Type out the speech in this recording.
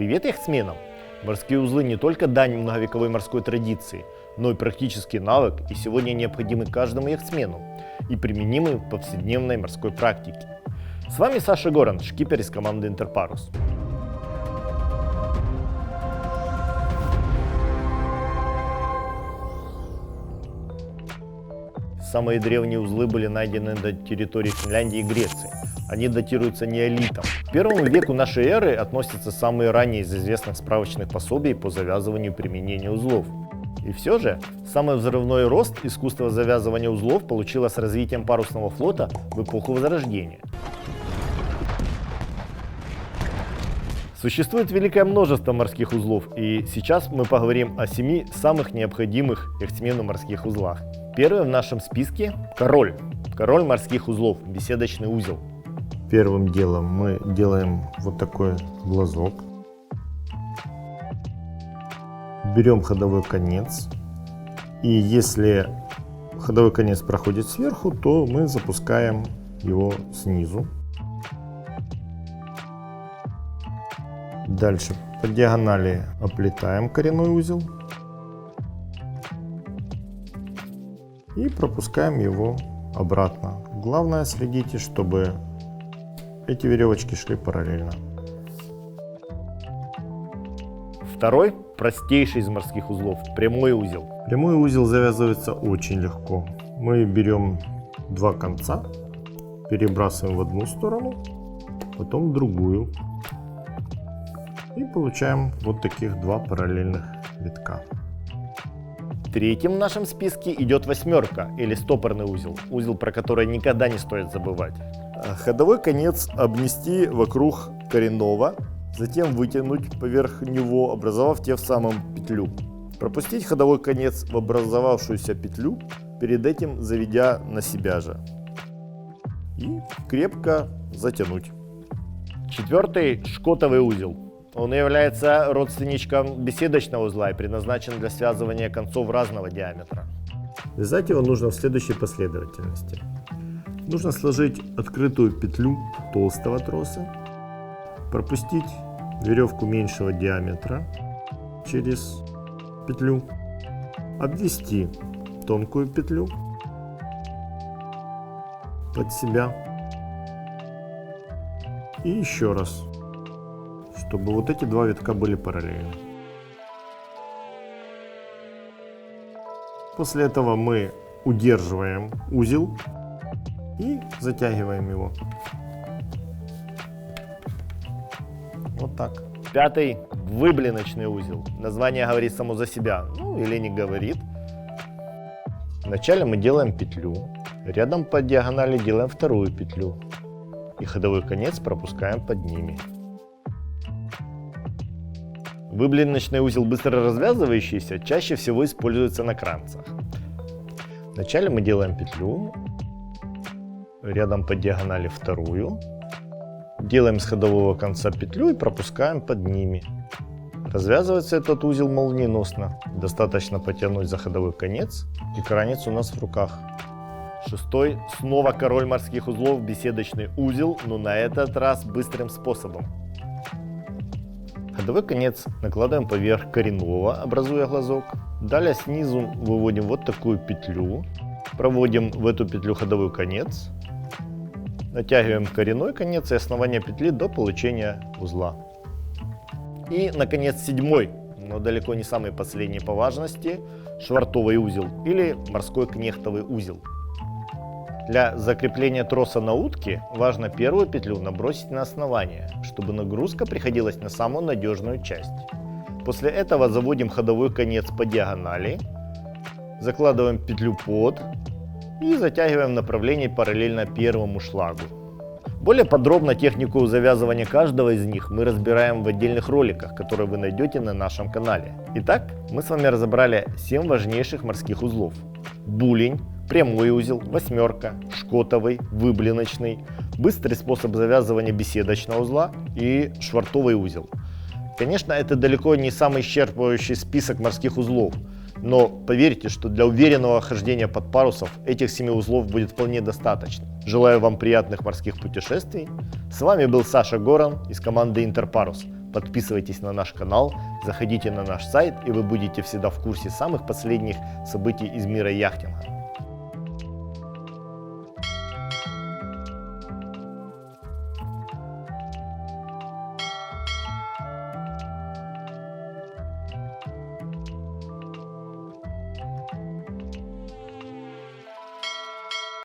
Привет яхтсменам! Морские узлы не только дань многовековой морской традиции, но и практический навык и сегодня необходимый каждому яхтсмену и применимый в повседневной морской практике. С вами Саша Горан, шкипер из команды Интерпарус. Самые древние узлы были найдены на территории Финляндии и Греции. Они датируются неолитом. К первому веку нашей эры относятся самые ранние из известных справочных пособий по завязыванию и применению узлов. И все же, самый взрывной рост искусства завязывания узлов получило с развитием парусного флота в эпоху Возрождения. Существует великое множество морских узлов, и сейчас мы поговорим о 7 самых необходимых яхтсмену морских узлах. Первый в нашем списке – король. Король морских узлов, беседочный узел. Первым делом мы делаем вот такой глазок. Берем ходовой конец. И если ходовой конец проходит сверху, то мы запускаем его снизу. Дальше по диагонали оплетаем коренной узел. И пропускаем его обратно. Главное, следите, чтобы эти веревочки шли параллельно. Второй, простейший из морских узлов, прямой узел. Прямой узел завязывается очень легко. Мы берем два конца, перебрасываем в одну сторону, потом в другую. И получаем вот таких два параллельных витка. Третьим в нашем списке идет восьмерка или стопорный узел. Узел, про который никогда не стоит забывать. Ходовой конец обнести вокруг коренного, затем вытянуть поверх него, образовав тем самым петлю. Пропустить ходовой конец в образовавшуюся петлю, перед этим заведя на себя же. И крепко затянуть. Четвертый – шкотовый узел. Он является родственничком беседочного узла и предназначен для связывания концов разного диаметра. Вязать его нужно в следующей последовательности. Нужно сложить открытую петлю толстого троса, пропустить веревку меньшего диаметра через петлю, обвести тонкую петлю под себя и еще раз, чтобы вот эти два витка были параллельны. После этого мы удерживаем узел и затягиваем его. Вот так. Пятый – выблиночный узел. Название говорит само за себя, или не говорит. Вначале мы делаем петлю, рядом по диагонали делаем вторую петлю и ходовой конец пропускаем под ними. Выблиночный узел, быстро развязывающийся, чаще всего используется на кранцах. Вначале мы делаем петлю, рядом по диагонали вторую, делаем с ходового конца петлю и пропускаем под ними. Развязывается этот узел молниеносно, достаточно потянуть за ходовой конец, и кранец у нас в руках. Шестой – снова король морских узлов, беседочный узел, но на этот раз быстрым способом. Ходовой конец накладываем поверх коренного, образуя глазок. Далее снизу выводим вот такую петлю, проводим в эту петлю ходовой конец, натягиваем коренной конец и основание петли до получения узла. И, наконец, седьмой, но далеко не самый последний по важности, швартовый узел или морской кнехтовый узел. Для закрепления троса на утке важно первую петлю набросить на основание, чтобы нагрузка приходилась на самую надежную часть. После этого заводим ходовой конец по диагонали, закладываем петлю под и затягиваем направление параллельно первому шлагу. Более подробно технику завязывания каждого из них мы разбираем в отдельных роликах, которые вы найдете на нашем канале. Итак, мы с вами разобрали 7 важнейших морских узлов. Булень, прямой узел, восьмерка, шкотовый, выблиночный, быстрый способ завязывания беседочного узла и швартовый узел. Конечно, это далеко не самый исчерпывающий список морских узлов, но поверьте, что для уверенного хождения под парусов этих 7 узлов будет вполне достаточно. Желаю вам приятных морских путешествий. С вами был Саша Горан из команды Интерпарус. подписывайтесь на наш канал, заходите на наш сайт, и вы будете всегда в курсе самых последних событий из мира яхтинга.